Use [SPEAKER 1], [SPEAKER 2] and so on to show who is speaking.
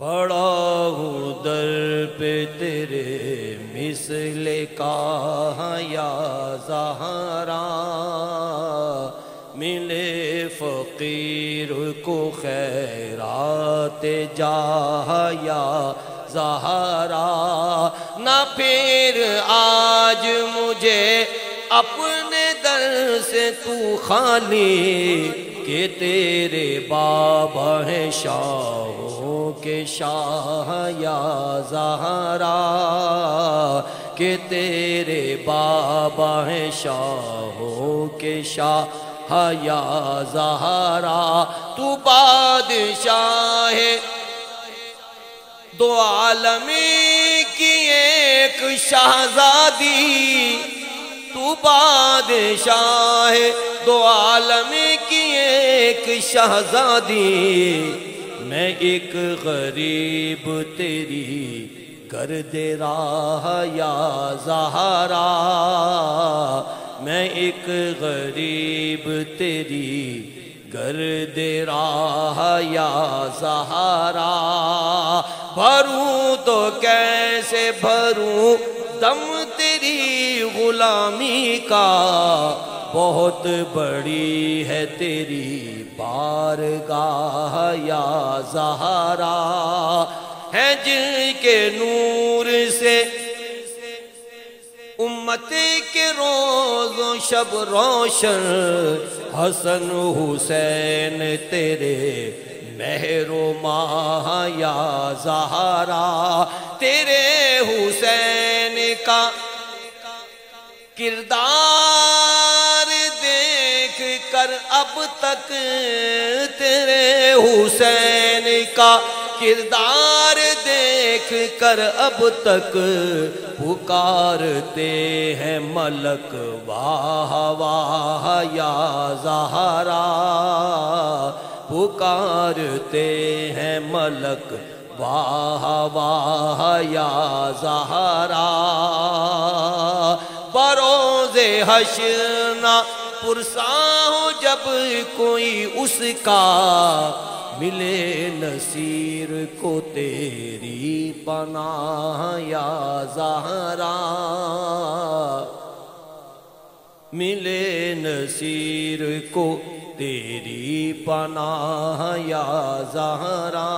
[SPEAKER 1] پڑا ہوں در پہ تیرے مثل کا یا زہرا، ملے فقیر کو خیرات جاہ یا زہرا، نہ پھر آج مجھے اپنے در سے تو خالی، کہ تیرے بابا ہیں شاہوں کے شاہ یا زہرا، کہ تیرے بابا ہیں شاہوں کے شاہ یا زہرا، تو بادشاہ دو عالم کی ایک شہزادی، تو بادشاہ دو عالم کی ایک شہزادی، میں ایک غریب تیری گرد راہ یا زہرا، میں ایک غریب تیری گرد راہ یا زہرا، بھروں تو کیسے بھروں دم تیری غلامی کا، بہت بڑی ہے تیری بارگاہ یا زہرا، ہے جن کے نور سے امت کے روز و شب روشن، حسن حسین تیرے مہر و ماہ یا زہرا، تیرے حسین کا کردار دیکھ کر اب تک، تیرے حسین کا کردار دیکھ کر اب تک، پکارتے ہیں ملک واہ واہ یا زہرا، پکارتے ہیں ملک واہ واہ یا زہرا، بروز حشر نہ پرساں ہو جب کوئی اس کا، ملے نصیر کو تیری پناہ یا زہرا، ملے نصیر کو تیری پناہ یا زہرا۔